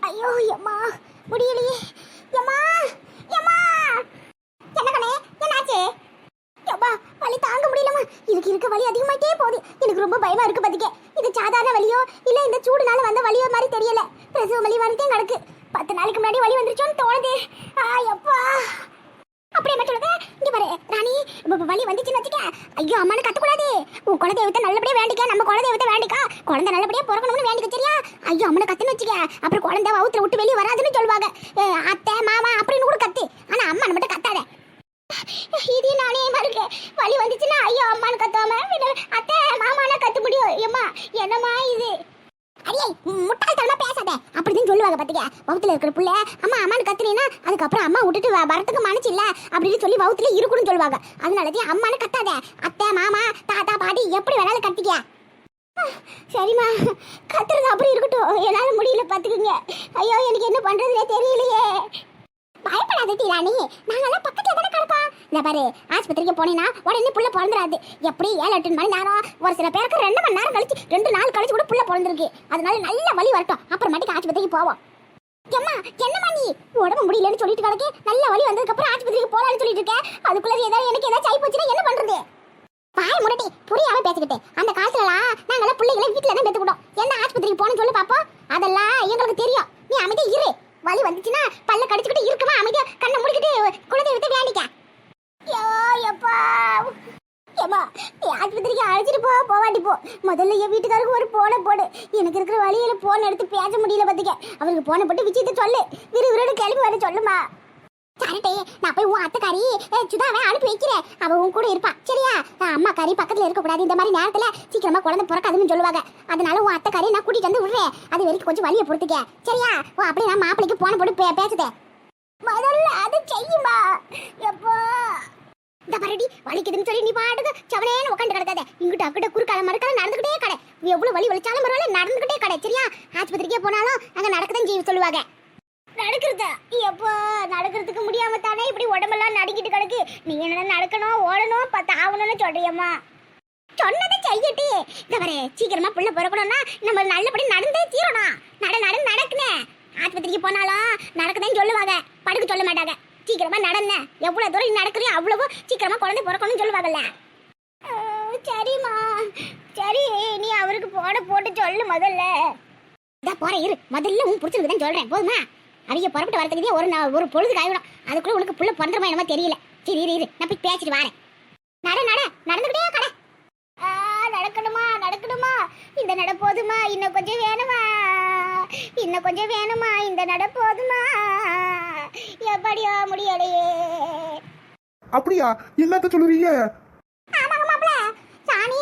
ஐயோ அம்மா முடியலையே. அம்மா அம்மா என்ன கண்ணே என்னாச்சு? அம்மா வலி தாங்க முடியலம்மா. இதுக்கு இருக்க வலி அதிகமாயிட்டே போகுது. எனக்கு ரொம்ப பயமா இருக்கு பாத்துக்க. இது சாதாரண வலியோ இல்ல இந்த சூடுனால வந்த வலியோ மாதிரி தெரியல. பிரசவ வலி வந்துட்டே கிடக்கு. 10 நாளைக்கு முன்னாடி வலி வந்துருச்சோன்னு தோணுது. அப்பா அப்படியே மட்டும் சொல்லுங்க. இங்க பாரு ராணி, வலி வந்துச்சுன்னு வச்சுக்க. ஐயோ அம்மானு கத்தக்கூடாது. உன் குலதெய்வத்தை நல்லபடியா வேண்டிக்க. நம்ம குலதெய்வத்தை வேண்டிக்கா. குழந்தை நல்லபடியா பிறக்கணும்னு வேண்டிக்க சரியா? ஐயோ அம்மனை கத்துன்னு வச்சுக்க. அப்புறம் குழந்தை வவுத்துல விட்டு வெளியே வராதுன்னு சொல்லுவாங்க. அத்தை மாமா அப்படின்னு கூட கத்து. ஆனா அம்மா மட்டும் கத்தாத. இது நானே இருக்கு. வலி வந்துச்சுன்னா ஐயோ அம்மானு கத்தாம அத்தை மாமானா கத்த முடியும். ஏம்மா என்னம்மா இது? அடியே முட்டாள்தனமா பேசாத. அப்படிதான் சொல்லுவாங்க பாத்துக்க. வவுத்துல இருக்கிற புள்ள அம்மா அம்மானு கத்துனீங்கன்னா அதுக்கப்புறம் அம்மா விட்டுட்டு வரத்துக்கு மனசு இல்ல அப்படின்னு சொல்லி வவுத்துல இருக்குன்னு சொல்லுவாங்க. அதனாலதான் அம்மானு கத்தாத. அத்தை மாமா தாத்தா பாட்டி எப்படி வேணாலும் கத்திக்க. சரிம்மா கத்துறது அப்படி இருக்கட்டும். என்னால முடியல பாத்துக்குங்க. ஐயோ எனக்கு என்ன பண்றதுனே தெரியலையே. பயப்படாத ராணி, நாங்கெல்லாம் பக்கத்துல தானே கிடப்போம். இந்த பாரு ஆஸ்பத்திரிக்கு போனீங்கன்னா உடனே புள்ள பிறந்துடாது. எப்படி 7-8 மணி நேரம், ஒரு சில பேருக்கு 2 மணி நேரம் கழிச்சு 2 நாள் கழிச்சு கூட புள்ள பிறந்திருக்கு. அதனால நல்ல வலி வரட்டும், அப்புறமேட்டுக்கு ஆஸ்பத்திரிக்கு போவோம். ஏம்மா என்னம்மா நீ உடம்பு முடியலன்னு சொல்லிட்டு கிடக்கு. நல்ல வலி வந்ததுக்கு அப்புறம் ஆஸ்பத்திரிக்கு போலான்னு சொல்லிட்டு இருக்க. அதுக்குள்ள ஏதாவது எனக்கு ஏதாவது ஆகி போச்சுன்னா என்ன பண்றது? பாய் முடட்டி புரியாம பேசிக்கிட்டு. அந்த காலத்துலலாம் நாங்கெல்லாம் பிள்ளைகளை வீட்டுல தான் பெற்றுக்கிட்டோம். எந்த ஆஸ்பத்திரிக்கு போகணும்னு சொல்லி பாப்போம். அதெல்லாம் எங்களுக்கு தெரியும். நீ அமைதியா இரு. வலி வந்துச்சுன்னா பல்ல கடிச்சுக்கிட்டு இருக்குமா அமைதியா கண்ணை முடிக்கிட்டு குலதெய்வத்தை வேண்டிக்க. ஏம்மா நீ ஆஸ்பத்திரிக்கு அழைச்சிட்டு போவாட்டி போ. முதல்ல என் வீட்டுக்காருக்கு ஒரு போனை போடு. எனக்கு இருக்கிற வழியில போன் எடுத்து பேச முடியல பாத்துக்க. அவருக்கு போனை போட்டு விஷயத்த சொல்லு. விறுவிறுன்னு கிளம்பி வர சொல்லுமா. சரிட்டே நான் போய் உன் அத்தைக்காரி சுதாவை அனுப்பி வைக்கிறேன். அவ உன் கூட இருப்பா சரியா? அம்மா காரி பக்கத்துல இருக்கக்கூடாது. இந்த மாதிரி நேரத்துல சீக்கிரமா குழந்தை பிறக்காதுன்னு சொல்லுவாங்க. அதனால உன் அத்தைக்காரி நான் கூட்டிட்டு வந்து விடுறேன். அது வரைக்கும் கொஞ்சம் வலியை பொறுத்துக்க சரியா? அப்படியே நான் மாப்பிளைக்கு போன போட்டு பேசுதேன். முதல்ல அது செய்யுமா. எப்போ இந்த பரடி வலிக்குதுன்னு சொல்லி நீ பாட்டுக்கு சவனேன்னு உட்காந்து கிடக்காத. இங்கிட்ட அக்கிட்ட குறுக்கால மறுக்கால நடந்துகிட்டே கடை. எவ்வளவு வலி வலிச்சாலும் பரவாயில்ல நடந்துகிட்டே கடை சரியா? ஆஸ்பத்திரிக்கே போனாலும் அங்க நடக்குதான் செய்ய சொல்லுவாங்க. நடக்கிறதா? எப்போ நடக்கிறதுக்கு முடியாம தானே இப்படி உடம்பெல்லாம் நடுக்கிட்டு கிடக்கு. நீ என்ன நடக்கணும் ஓடணும் ஆகணும்னு சொல்றியம்மா. சொன்னதை செய்யட்டு. இந்த வர சீக்கிரமா புள்ள பிறக்கணும்னா நம்ம நல்லபடி நடந்தே தீரணும். நடக்குனே. ஆஸ்பத்திரிக்கு போனாலும் நடக்குதுன்னு சொல்லுவாங்க, படுக்க சொல்ல மாட்டாங்க. சீக்கிரமா நடந்த எவ்வளவு தூரம் நீ நடக்கிறியோ அவ்வளவு சீக்கிரமா குழந்தை பிறக்கணும்னு சொல்லுவாங்கல்ல. சரிம்மா சரி, நீ அவருக்கு போட்டு சொல்லு முதல்ல. இதான் போற இரு. முதல்ல உன் பிடிச்சிருக்கு தான் சொல்றேன் போதுமா? அவங்க புறப்பட்டு வரதுக்கு ஒரு பொழுது ஆயிடும். அதுக்குள்ள உனக்கு புள்ள பிறந்துருமா என்னமோ தெரியல. சரி இரு நான் போய் பேசிட்டு வரேன். நடந்துக்கிட்டே கடை. நடக்கணுமா இந்த நட போதுமா? இன்னும் கொஞ்சம் வேணுமா? இந்த நட போதுமா? எப்படியா முடியலையே. அப்படியா? என்னத்த சொல்றீங்க? ஆமாங்க மாப்ள. சாணி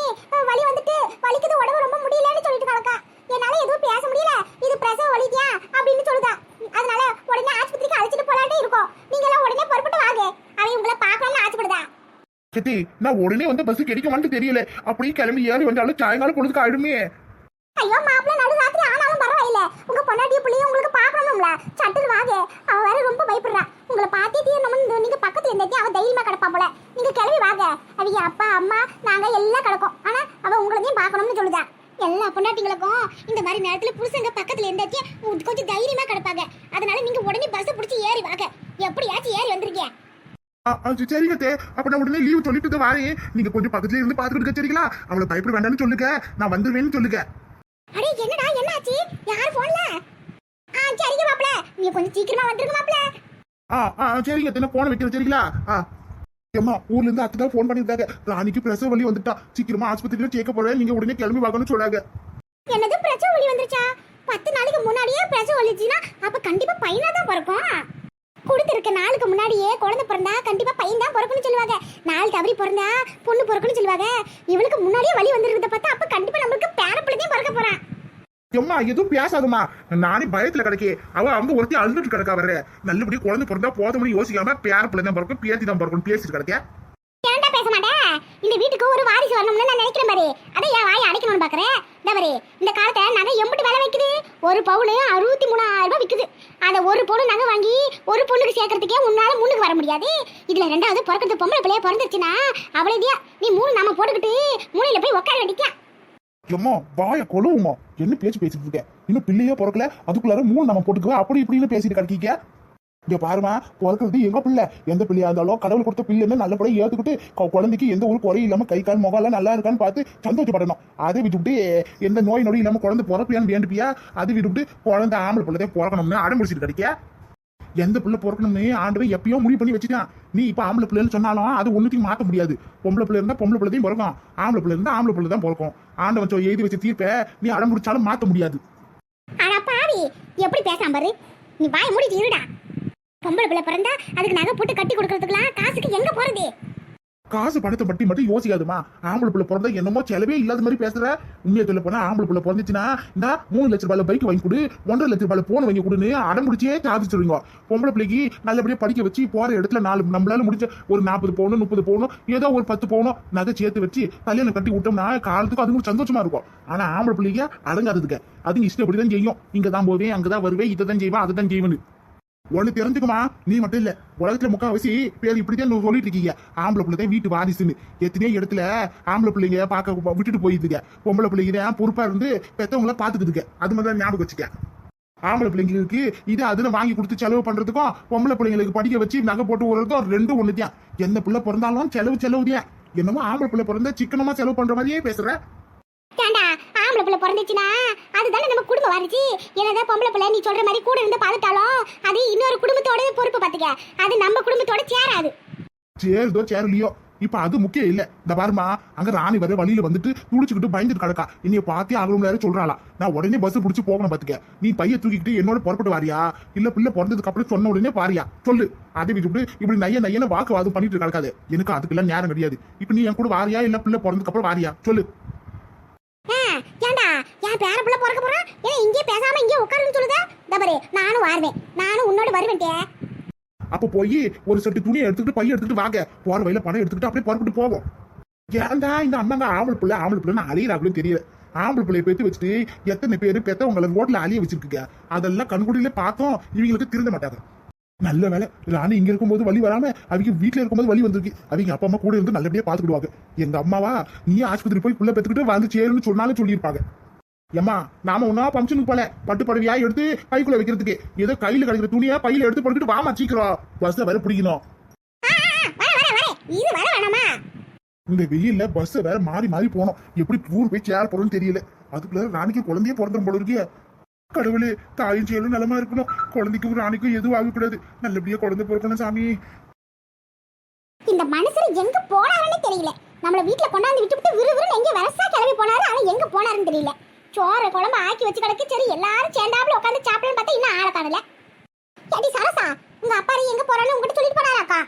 வலி வந்துட்டு வலிக்குது, உடம்பு ரொம்ப முடியலன்னு சொல்லிட்டு கலக்கா. என்னால எதுவும் பேச முடியல. இது பிரசவ வலியா அப்படின்னு சொல்லுதா. அதனால உடனே ஆஸ்பத்திரிக்கு அழைச்சிட்டு போலான்ட்டு இருக்கோம். நீங்க எல்லாம் உடனே புறப்பட்டு வாங்க. அவன் உங்களை பார்க்கணும்னு ஆசைப்படுதா. கத்தி நான் உடனே வந்து பஸ் கிடைக்குமான்னு தெரியல. அப்படியே கிளம்பி ஏறி வந்தாலும் சாயங்காலம் பொழுதுக்கு ஆயிடுமே. ஐயோ மாப்பிள்ள நடு ராத்திரி ஆனாலும் பரவாயில்ல. உங்க பொண்டாட்டிய பிள்ளைய உங்களுக்கு பார்க்கணும்ல. சட்டுன்னு வாங்க. அவ வேற ரொம்ப பயப்படுறா. உங்களை பார்த்தே நம்ம நீங்க பக்கத்துல இருந்தே அவ தைரியமா கிடப்பா போல. நீங்க கிளம்பி வாங்க. அவங்க அப்பா அம்மா நாங்க எல்லாம் கிடக்கும். ஆனா அவ உங்களையும் பார்க்கணும்னு சொல்லுதா. எல்லா பொண்டாட்டிங்களுக்கும் இந்த மாதிரி நேரத்துல புருஷங்க பக்கத்துல இருந்தாச்சு கொஞ்சம் தைரியமா கிடப்பாங்க. அதனால நீங்க உடனே பஸ் பிடிச்சி ஏறி வாங்க. எப்படியாச்சும் ஏறி வந்துருக்கீங்க. சரிங்க தே. அப்ப நான் உடனே லீவ் சொல்லிட்டு வரேன். நீங்க கொஞ்சம் பக்கத்துல இருந்து பாத்துக்கிட்டு சரிங்களா? அவளை பயப்பட வேண்டாம்னு சொல்லுங்க. நான் வந்துருவேன்னு சொல்லுங்க. அடே என்னடா என்னாச்சு? யார் போன்ல? சரிங்க மாப்ள, நீ கொஞ்சம் சீக்கிரமா வந்துருங்க மாப்ள. சரிங்க தே. போன வைக்கிறேன் சரிங்களா? அம்மா ஊர்ல இருந்து அத்தை தான் போன் பண்ணிருக்காங்க. ராணிக்கு பிரசவ வலி வந்துட்டா. சீக்கிரமா ஆஸ்பத்திரியில சேர்க்க போறேன். நீங்க உடனே கிளம்பி வாங்கன்னு சொல்றாங்க. என்னது பிரசவ வலி வந்துருச்சா? 10 நாளைக்கு முன்னாடியே பிரசவ வலிச்சுனா அப்ப கண்டிப்பா பையனா தான் பிறக்கும். கொடுத்திருக்க நாளுக்கு முன்னாடியே குழந்தை பிறந்தா கண்டிப்பா பையன் தான் பிறக்கும்னு சொல்லுவாங்க. நாள் தவறி பிறந்தா பொண்ணு பிறக்கும்னு சொல்லுவாங்க. இவளுக்கு முன்னாடியே வலி வந்துருக்கிறத பார்த்தா அப்ப கண்டிப்பா நம்மளுக்கு பேரப்பிள்ளை தான் பிறக்க போறான். எம்மா எதுவும் பேசாதம்மா. நானே பயத்துல கிடக்கே. அவங்க ஒருத்தி அழுதுட்டு கிடக்கா. வர்ற நல்லபடியா குழந்தை பிறந்தா போதும்னு யோசிக்காம பேரப்பிள்ளை தான் பிறக்கும் பேத்தி தான் பிறக்கும் பேசிட்டு கிடக்க. ஏன்டா பேச மாட்டேன்? இந்த வீட்டுக்கு ஒரு வாரிசு வரணும்னு நான் நினைக்கிறேன் பாரு. அட ஏன் வாயை அடைக்கணும்னு பாக்குறேன். பாரு இந்த காலத்தை நகை எம்பிட்டு விலை வைக்குது. ஒரு பவுனு 63,000 ரூபாய் விக்குது. அந்த ஒரு பவுன் நகை வாங்கி ஒரு பொண்ணுக்கு சேர்க்கறதுக்கே உன்னால முன்னுக்கு வர முடியாது. இதுல ரெண்டாவது பிறக்கிறது பொம்பளை பிள்ளைய பிறந்துருச்சுன்னா அவளைதியா நீ 3 நாம போட்டுக்கிட்டு மூலையில போய் உட்கார வேண்டிக்கலாம். எம்மா வாய கொழுவுமா, என்ன பேச்சு பேசிட்டு இருக்க? இன்னும் பிள்ளையே பிறக்கல, அதுக்குள்ளார 3 நம்ம போட்டுக்குவேன் அப்படி இப்படின்னு பேசிட்டு கிடக்கீங்க. இங்க பாருமா, பிறக்கிறது எங்க பிள்ளை, எந்த பிள்ளையா இருந்தாலும் கடவுள் கொடுத்த பிள்ளைன்னு நல்லபடியா ஏத்துக்கிட்டு குழந்தைக்கு எந்த ஒரு குறையும் இல்லாம கை கால் முகம் எல்லாம் நல்லா இருக்கான்னு பார்த்து சந்தோஷப்படணும். அதை விட்டுவிட்டு எந்த நோய் நொடி இல்லாம குழந்தை பிறப்பியான்னு வேண்டிப்பியா? அதை விட்டுவிட்டு குழந்தை ஆம்பளை பிள்ளைதான் பிறக்கணும்னு அடம்பிடிச்சிட்டு கிடைக்க. எந்த பிள்ளை பிறக்கணும்னு ஆண்டவை எப்பயோ முடிவு பண்ணி வச்சுட்டான். நீ இப்ப ஆம்பளை பிள்ளைன்னு சொன்னாலும் அது ஒன்னுத்தையும் மாத்த முடியாது. பொம்பளை பிள்ளை இருந்தா பொம்பளை பிள்ளையும் பிறக்கும், ஆம்பளை பிள்ளை இருந்தா ஆம்பளை பிள்ளை தான் பிறக்கும். ஆண்டவன் எழுதி வச்ச தீர்ப்பை நீ அடம்பிடிச்சாலும் மாத்த முடியாது. ஆனா பாவி எப்படி பேசாம பாரு, நீ வாய மூடிட்டு இருடா. பொம்பளை பிள்ளை பிறந்தா அதுக்கு நகை போட்டு கட்டி கொடுக்கறதுக்குலாம் காசுக்கு எங்க போறது? காசு பணத்தை பற்றி மட்டும் யோசிக்காதுமா. ஆம்பளை பிள்ளை பிறந்தா என்னமோ செலவே இல்லாத மாதிரி பேசுற. உண்மையை சொல்ல போனா ஆம்பளை பிள்ளை பிறந்துச்சுன்னா இந்த 3 லட்ச ரூபாய் பைக் வாங்கி கொடு, 1.5 லட்ச ரூபாய் போன் வாங்கி கொடுன்னு அடம்பிடிச்சே சாதிச்சிருவீங்க. பொம்பளை பிள்ளைக்கு நல்லபடியா படிக்க வச்சு போற இடத்துல 4 நம்மளால முடிஞ்ச ஒரு 40 பவுனும் 30 பவுனும் ஏதோ ஒரு 10 பவுனும் நகை சேர்த்து வச்சு கல்யாணம் கட்டி விட்டோம்னா காலத்துக்கு அதுக்கு சந்தோஷமா இருக்கும். ஆனா ஆம்பளை பிள்ளைங்க அடங்காததுக்கு, அதுங்க இஷ்டப்படிதான் செய்யும். இங்கதான் போவேன், அங்கதான் வருவேன், இதைதான் செய்வேன், அதை தான் செய்வேன்னு. ஒண்ணு தெரிஞ்சுக்குமா, நீ மட்டும் இல்ல உலகத்துல முக்காவாசி பேர் இப்படித்தான் சொல்லிட்டு இருக்கீங்க. ஆம்பளை பிள்ளை வீட்டு வாரிசுன்னு எத்தனையோ இடத்துல ஆம்பளை பிள்ளைங்க பார்க்க விட்டுட்டு போயிடுதுங்க. பொம்பளை பிள்ளைங்க பொறுப்பா இருந்து பெத்தவங்கள பாத்துக்குதுங்க. அது மாதிரி ஞாபகம் வச்சுக்க. ஆம்பளை பிள்ளைங்களுக்கு இது அதுல வாங்கி கொடுத்து செலவு பண்றதுக்கும் பொம்பளை பிள்ளைங்களுக்கு படிக்க வச்சு நகை போட்டு விடுறதுக்கும் ரெண்டும் ஒண்ணுதான். எந்த பிள்ளை பிறந்தாலும் செலவுதான். என்னமோ ஆம்பளை பிள்ளை பிறந்த சிக்கனமா செலவு பண்ற மாதிரியே பேசுற. ஏண்டா ஆம்பளை பிள்ளை பிறந்துச்சுன்னா அதுதானே நம்ம குடும்ப வாரிசு. என்னதான் பொம்பளை பிள்ளை நீ சொல்ற மாதிரி கூட இருந்து பாத்துட்டாலும் அது இன்னொரு குடும்பத்தோட பொறுப்பு பாத்துக்க. அது நம்ம குடும்பத்தோட சேராது. சேருதோ சேரலையோ இப்ப அது முக்கியம் இல்ல. இந்த பாருமா, அங்க ராணி வர வழியில வந்துட்டு துடிச்சுக்கிட்டு பயந்துட்டு கிடக்கா. என்னைய பார்த்தே அகலும் சொல்றாளா, நான் உடனே பஸ் பிடிச்சு போகணும் பாத்துக்க. நீ பைய தூக்கிட்டு என்னோட புறப்பட்டு வாரியா, இல்ல பிள்ளை பிறந்ததுக்கு அப்புறம் சொன்ன உடனே பாரியா சொல்லு. அதை விட்டுவிட்டு இப்படி நையன வாக்குவாதம் பண்ணிட்டு கிடக்காது. எனக்கு அதுக்கெல்லாம் நேரம் கிடையாது. இப்ப நீ என் கூட வாரியா இல்ல பிள்ளை பிறந்ததுக்கு அப்புறம் வாரியா சொல்லு. ஏண்டா என் பேர பிள்ளை பிறக்க போறான், ஏன் இங்கே பேசாம இங்கே உட்காருன்னு சொல்லுதே. தபரே நானும் வருவேன், நானும் உன்னோட வருவேன். அப்ப போய் ஒரு செட்டு துணியை எடுத்துக்கிட்டு பைய எடுத்துக்கிட்டு வாங்க, போற வழியில பணம் எடுத்துக்கிட்டு அப்படியே புறப்பட்டு போவோம். ஏன்டா இந்த அண்ணாங்க ஆம்பளை பிள்ளைன்னு அழியிறாங்களும் தெரியல. ஆம்பளை பிள்ளைய பெத்து வச்சுட்டு எத்தனை பேரு பெத்தவங்களை ரோட்ல அழிய வச்சிருக்கீங்க. அதெல்லாம் கண்குடியில பார்த்தோம், இவங்களுக்கு திருந்த மாட்டாங்க. நல்ல வேலை ராணி இங்க இருக்கும்போது வழி வராம அவங்க வீட்டுல இருக்கும்போது வழி வந்திருக்கு. அவங்க அப்பா அம்மா கூட இருந்து நல்லபடியா பாத்துக்கிடுவாங்க. எங்க அம்மாவா நீ ஆஸ்பத்திரி போய் புள்ள பெத்துக்கிட்டு வந்து சேருன்னு சொன்னாலும் சொல்லியிருப்பாங்க. ஏமா நாம ஒன்னா பம்சனுக்கு போல பட்டு படவையா எடுத்து பைக்குள்ள வைக்கிறதுக்கு ஏதோ கையில கிடைக்கிற துணியா பையில எடுத்து போட்டுக்கிட்டு வாமா சீக்கிரம் பஸ்ல வேற பிடிக்கணும். இந்த வெயில்ல பஸ் வேற மாறி மாறி போனோம். எப்படி ஊர் போய் சேர போறோம்னு தெரியல. அதுக்குள்ள ராணிக்கு குழந்தைய பிறந்துடும் போல இருக்கே. கடவுளே, தாயும் செயலும் நலமா இருக்கணும். குழந்தைக்கும் ராணிக்கும் எதுவும் ஆகக்கூடாது. நல்லபடியா குழந்தை பிறக்கணும் சாமி. இந்த மனுஷன் எங்க போனாருன்னு தெரியல. நம்மள வீட்டுல கொண்டாந்து விட்டுவிட்டு விறுவிறுன்னு எங்க வரசா கிளம்பி போனாரு. ஆனா எங்க போனாருன்னு தெரியல. சோறு குழம்பு ஆக்கி வச்சு கிடக்கு. சரி எல்லாரும் சேர்ந்தாப்புல உட்காந்து சாப்பிடலாம் பார்த்தா இன்னும் ஆள காணல. ஏடி சரசா, உங்க அப்பா எங்க போறான்னு உங்ககிட்ட சொல்லிட்டு போனாராக்கா?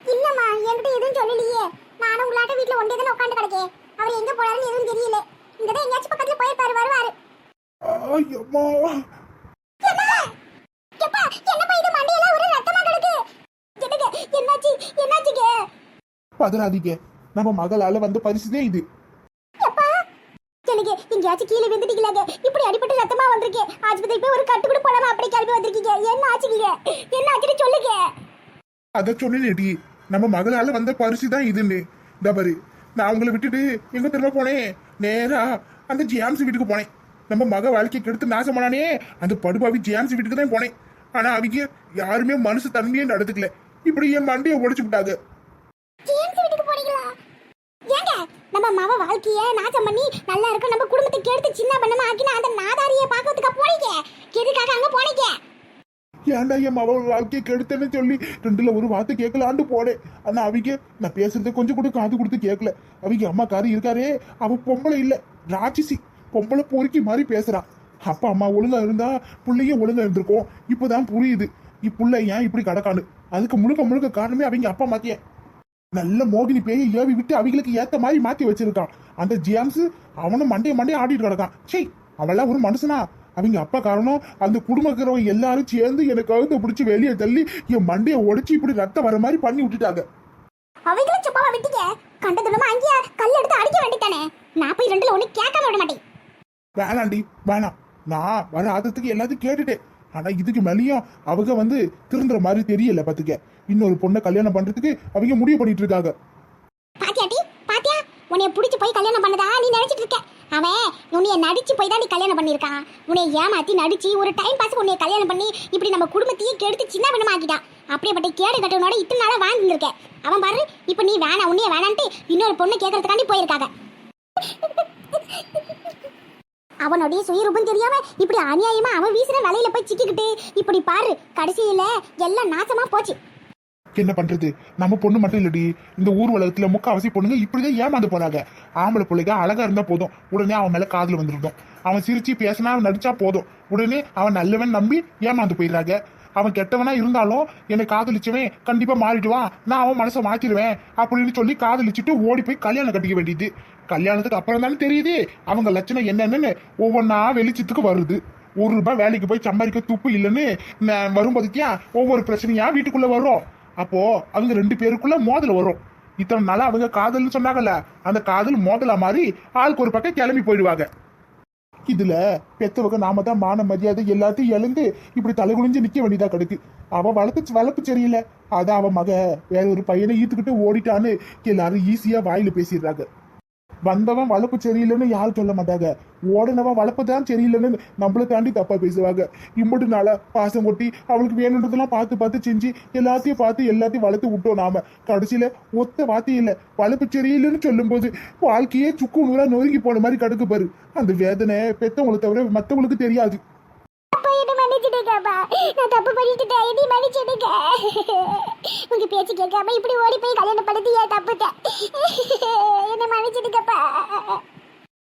இல்லம்மா, என்கிட்ட எதுவும் சொல்லலையே. நானும் உங்களாட்ட வீட்டுல ஒன்றே தானே உட்காந்து கிடக்கேன். அவர் எங்க போனாருன்னு எதுவும் தெரியல. இங்கதான் எங்கேயாச்சும் பக்கத்துல போயிருப்பாரு, வருவாரு. பதறாதீங்க, நம்ம மகளால வந்த பரிசுதே இது. எனக்கு எங்கேயாச்சும் கீழே விழுந்துட்டீங்களாங்க. இப்படி அடிபட்டு ரத்தமா வந்திருக்கேன். ஆஸ்பத்திரி போய் ஒரு கட்டு கூட போடாம அப்படி கிளம்பி வந்திருக்கீங்க. என்ன ஆச்சுக்கீங்க, என்ன ஆச்சுன்னு சொல்லுங்க. அத சொன்னேடி, நம்ம மகளால வந்த பரிசுதான் இதுன்னு. டபரு நான் உங்களை விட்டுட்டு எங்க திரும்ப போனேன், நேரா அந்த ஜியாம்ஸ் வீட்டுக்கு போனேன். நம்ம மக வாழ்க்கை கெடுத்து நாசம் பண்ணானே அந்த படுபாவி ஜியாம்ஸ் வீட்டுக்கு தான் போனேன். ஆனா அவங்க யாருமே மனசு தன்மையே நடத்துக்கல. இப்படி என் மண்டையை உடைச்சு விட்டாங்க. நம்ம மாவ வாழ்க்கைய நாசம் பண்ணி நல்லா இருக்கு, நம்ம குடும்பத்தை கெடுத்து சின்ன பண்ணமா ஆக்கினா அந்த நாதாரியை பார்க்கறதுக்கு போனீங்க. எதுக்காக அங்க போனீங்க? ஏன்டா என் மவ வாழ்க்கையை கெடுத்தேன்னு சொல்லி 2ல ஒரு வார்த்தை கேட்கலான்னு போனேன். ஆனா அவங்க நான் பேசுறத கொஞ்சம் கூட காது கொடுத்து கேட்கல. அவங்க அம்மாக்காரி இருக்காரே, அவ பொம்பளை இல்ல, ராட்சசி. பொம்பளை பொறுக்கி மாதிரி பேசுறா. அப்பா அம்மா ஒழுங்கா இருந்தா புள்ளையும் ஒழுங்கா இருந்திருக்கும். இப்பதான் புரியுது இப்புள்ள ஏன் இப்படி கிடக்கான்னு. அதுக்கு முழுக்க முழுக்க காரணமே அவங்க அப்பா மாத்திய நல்ல மோகினி பேயை ஏவி விட்டு அவங்களுக்கு ஏத்த மாதிரி மாத்தி வச்சிருக்கான். அந்த ஜேம்ஸ் அவனும் மண்டைய ஆடிட்டு கிடக்கான். சே, அவெல்லாம் ஒரு மனுஷனா? அவங்க அப்பா காரணம் அந்த குடும்பக்கிறவங்க எல்லாரும் சேர்ந்து எனக்கு கழுத்தை பிடிச்சி வெளியே தள்ளி என் மண்டையை உடைச்சு இப்படி ரத்தம் வர மாதிரி பண்ணி விட்டுட்டாங்க. அவங்களும் சும்மாவா விட்டீங்க? கண்டதுலமா அங்கேயே கல் எடுத்து அடிக்க வேண்டியதானே. நான் போய் 2ல ஒண்ணு கேட்காம விட மாட்டேன். வேணாண்டி வேணாம், நான் வர ஆதத்துக்கு எல்லாத்தையும் கேட்டுட்டேன். ஆனா இதுக்கு மேலேயும் அவங்க திருந்துற மாதிரி தெரியல. பாத்துக்க, இன்னொரு பொண்ணை கல்யாணம் பண்றதுக்கு அவங்க முடிவு பண்ணிட்டு இருக்காங்க. பாத்தியாட்டி, பாத்தியா, உன்னைய புடிச்சு போய் கல்யாணம் பண்ணதா நீ நினைச்சிட்டு இருக்க. அவன் உன்னைய நடிச்சு போய் தான் நீ கல்யாணம் பண்ணியிருக்கான். உன்னை ஏமாத்தி நடிச்சு ஒரு டைம் பாஸுக்கு உன்னைய கல்யாணம் பண்ணி இப்படி நம்ம குடும்பத்தையே கெடுத்து சின்ன பின்னமாக்கிட்டான். அப்படியேப்பட்ட கேடு கட்டவனோட இத்தனை நாளா வாழ்ந்துருக்கேன். அவன் பாரு இப்ப நீ வேணாம் உன்னைய வேணான்ட்டு இன்னொரு பொண்ணு கேட்கறதுக்காண்டி போயிருக்காங்க. அவனுடைய சுயரூபம் தெரியாம இப்படி அநியாயமா அவன் வீசுற வலையில போய் சிக்கிக்கிட்டு இப்படி பாரு கடைசியில எல்லாம் நாசமா போச்சு. என்ன பண்றது, நம்ம பொண்ணு மட்டும் இல்லடி, இந்த ஊர் உலகத்துல முக்காவாசி பொண்ணுங்க இப்படிதான் ஏமாந்து போறாங்க. ஆம்பளை பிள்ளைங்க அழகா இருந்தா போதும், உடனே அவன் மேல காதல் வந்துருக்கும். அவன் சிரிச்சு பேசினா நடிச்சா போதும், உடனே அவன் நல்லவன் நம்பி ஏமாந்து போயிடுறாங்க. அவன் கெட்டவனா இருந்தாலும் என்னை காதலிச்சவன் கண்டிப்பா மாறிடுவான், நான் அவன் மனசை மாத்திடுவேன் அப்படின்னு சொல்லி காதலிச்சுட்டு ஓடி போய் கல்யாணம் கட்டிக்க வேண்டியது. கல்யாணத்துக்கு அப்புறம் தானே தெரியுது அவங்க லட்சணம் என்னன்னு. ஒவ்வொன்னா வெளிச்சத்துக்கு வருது. ₹1 வேலைக்கு போய் சம்பாதிக்க துப்பு இல்லைன்னு வரும்போதுக்கியா ஒவ்வொரு பிரச்சனையா வீட்டுக்குள்ள வரும். அப்போ அவங்க 2 பேருக்குள்ள மோதல் வரும். இத்தனை நாளா அவங்க காதல்னு சொன்னாங்கல்ல, அந்த காதல் மோதலா மாதிரி ஆளுக்கு ஒரு பக்கம் கிளம்பி போயிடுவாங்க. இதுல பெத்தவங்க நாம தான் மான மரியாதை எல்லாத்தையும் இழந்து இப்படி தலைகுனிஞ்சு நிக்க வேண்டியதா கிடக்கு. அவ வளர்ப்பு சரியில்லை, அதான் அவன் மக வேற ஒரு பையனை ஈத்துக்கிட்டு ஓடிட்டான்னு எல்லாரும் ஈஸியா வாயில பேசிடுறாங்க. வந்தவன் வளர்ப்பு சரியில்லைன்னு யாரும் சொல்ல மாட்டாங்க, ஓடனவன் வளர்ப்பு தான் சரியில்லைன்னு நம்மளை தாண்டி தப்பா பேசுவாங்க. இம்பட்டு நாளா பாசம் கொட்டி அவளுக்கு வேணுன்றதெல்லாம் பார்த்து செஞ்சு எல்லாத்தையும் வளர்த்து விட்டோம். நாம கடைசியில ஒத்த வார்த்தையில வளர்ப்பு சரியில்லைன்னு சொல்லும் போது வாழ்க்கையே சுக்கு நூறா நொறுங்கி போன மாதிரி கடுக்கு பாரு. அந்த வேதனை பெத்தவங்களை தவிர மத்தவங்களுக்கு தெரியாது. நான் தப்பு பண்ணிட்டேன், இனி மன்னிச்சிடுங்க. உங்க பேச்சு கேட்காம இப்படி ஓடி போய் கல்யாணம் பண்ணது ஏன் தப்புட்ட, என்ன மன்னிச்சிடுங்கப்பா.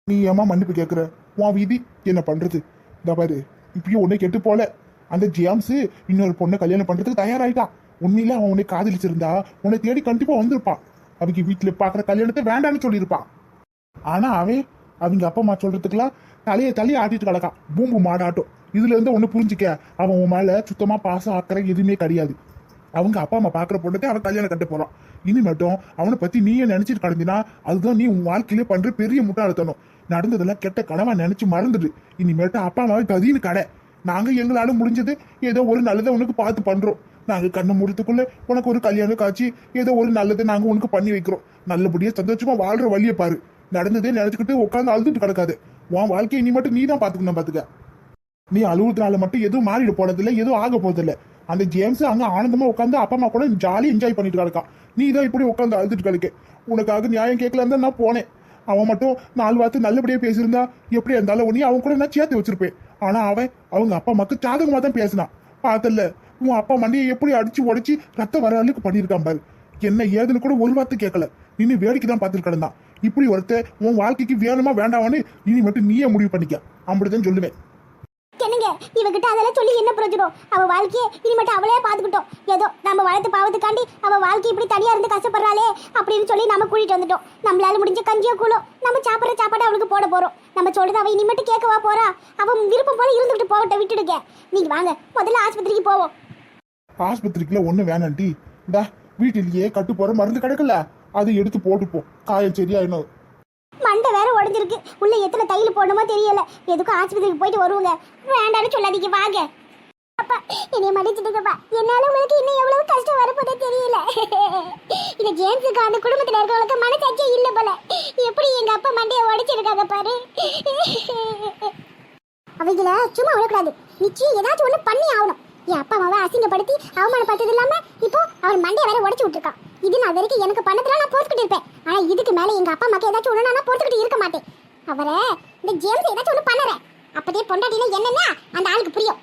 நீ ஏமா மன்னிப்பு கேட்குற, உன் விதி என்ன பண்றது. இந்த பாரு இப்பயும் உன்னை கெட்டு போல. அந்த ஜேம்ஸ் இன்னொரு பொண்ணை கல்யாணம் பண்றதுக்கு தயாராயிட்டான். உண்மையில அவன் உன்னை காதலிச்சிருந்தா உன்னை தேடி கண்டிப்பா வந்திருப்பான். அவங்க வீட்டுல பாக்குற கல்யாணத்தை வேண்டான்னு சொல்லியிருப்பான். ஆனா அவங்க அப்பா அம்மா சொல்றதுக்கெல்லாம் தலையை ஆட்டிட்டு கிடக்கான், பூம்பு மாடாட்டம். இதுல இருந்து ஒண்ணு புரிஞ்சுக்க, அவன் உன் மேல சுத்தமா பாசம் ஆக்கிற எதுவுமே கிடையாது. அவங்க அப்பா அம்மா பாக்குற பொண்ணத்தை அவன் கல்யாணம் கட்ட போறான். இனி மட்டும் அவனை பத்தி நீயே நினைச்சிட்டு கிடந்தினா அதுதான் நீ உன் வாழ்க்கையிலே பண்ற பெரிய முட்டாளத்தனம். நடந்ததெல்லாம் கெட்ட கனவா நினைச்சு மறந்துடு. இனிமேட்டு அப்பா அம்மாவை பதின்னு கடை. நாங்க எங்களால முடிஞ்சது ஏதோ ஒரு நல்லதை உனக்கு பார்த்து பண்றோம். நாங்க கண்ணு முடித்துக்குள்ள உனக்கு ஒரு கல்யாணம் காட்சி ஏதோ ஒரு நல்லதை நாங்க உனக்கு பண்ணி வைக்கிறோம். நல்லபடியா சந்தோஷமா வாழ்ற வழியை பாரு. நடந்ததே நினைச்சுக்கிட்டு உட்காந்து அழுதுட்டு கிடக்காது. உன் வாழ்க்கையை இனி மட்டும் நீ தான் பாத்துக்கணும். பாத்துக்க, நீ அழுவுறதுனால மட்டும் எதுவும் மாறிட போனதில்லை, எதுவும் ஆக போறதில்லை. அந்த ஜேம்ஸ் அங்க ஆனந்தமா உட்காந்து அப்பா அம்மா கூட ஜாலியா என்ஜாய் பண்ணிட்டு கிடக்கான். நீ தான் இப்படி உட்காந்து அழுதுட்டு கிடக்க. உனக்காக நியாயம் கேட்கலாம் தான் நான் போனேன். அவன் மட்டும் 4 வார்த்தை நல்லபடியா பேசியிருந்தா எப்படி இருந்தாலும் உன்னையும் அவன் கூட நான் சேர்த்து வச்சிருப்பேன். ஆனா அவங்க அப்பா அம்மாக்கு சாதகமா தான் பேசினான். பார்த்தல உன் அப்பா மண்டையை எப்படி அடிச்சு உடைச்சு ரத்தம் வர அளவுக்கு பண்ணியிருக்கான் பாரு. என்ன ஏதுன்னு கூட ஒரு வார்த்தை கேட்கல, நின்று வேடிக்கை தான் பார்த்துட்டு கிடந்தான். இப்படி ஒருத்தர் உன் வாழ்க்கைக்கு வேணுமா வேண்டாமான்னு இனி மட்டும் நீயே முடிவு பண்ணிக்க, அப்படிதான் சொல்லுவேன். என்னங்க இவகிட்ட அதெல்லாம் சொல்லி என்ன பிரயோஜனம்? அவ வாழ்க்கையை இனி மட்டும் அவளே பாத்துக்கிட்டோம். ஏதோ நம்ம வளர்த்து பாவத்துக்காண்டி அவ வாழ்க்கை இப்படி தனியா இருந்து கஷ்டப்படுறாளே அப்படின்னு சொல்லி நம்ம கூட்டிட்டு வந்துட்டோம். நம்மளால முடிஞ்ச கஞ்சியோ கூலோ நம்ம சாப்பிட்ற சாப்பாடு அவளுக்கு போட போறோம். நம்ம சொல்றது அவ இனி மட்டும் கேட்கவா போறா? அவன் விருப்பம் போல இருந்துகிட்டு போகட்ட விட்டுடுங்க. நீங்க வாங்க முதல்ல ஆஸ்பத்திரிக்கு போவோம். ஆஸ்பத்திரிக்குள்ள ஒண்ணு வேணாண்டி, இந்த வீட்டிலேயே கட்டு போற மருந்து கிடக்கல, அதை எடுத்து போட்டுப்போம், காயம் சரியாயிடும். மண்டை வேற உடஞ்சிருக்கு, உள்ள எத்தனை தையல் போடணுமோ தெரியல. எதுக்கும் ஆஸ்பத்திரிக்கு போயிட்டு வருவாங்க. வேண்டான்னு சொல்லாதீங்க, வாங்க. அப்பா என்னைய மன்னிச்சிடுங்கப்பா, என்னால உங்களுக்கு இன்னும் எவ்வளவு கஷ்டம் வரப்போதே தெரியல. இந்த ஜேம்ஸுக்கு அந்த குடும்பத்துல இருக்கவங்களுக்கு மனசாட்சியே இல்ல போல. எப்படி எங்க அப்பா மண்டையை உடைச்சிருக்காங்க பாரு. அவங்கள சும்மா விடக்கூடாது, நிச்சயம் ஏதாச்சும் ஒண்ணு பண்ணி ஆகணும். என் அப்பா அம்மாவை அசிங்கப்படுத்தி அவமானப்படுத்தது இல்லாம இப்போ அவன் மண்டையை வேற உடைச்சு விட்டுருக்கான். இது நான் வரைக்கும் எனக்கு பண்ணதுல நான் பொறுத்துக்கிட்டு இருப்பேன். ஆனா இதுக்கு மேல எங்க அப்பா அம்மாக்கு ஏதாச்சும் ஒண்ணு நான் பொறுத்துக்கிட்டு இருக்க மாட்டேன். அவரை இந்த ஜேம்ஸ் ஏதாச்சும் ஒண்ணு பண்ணுறேன், அப்பதே பொண்டாட்டினா என்னன்னா அந்த ஆளுக்கு புரியும்.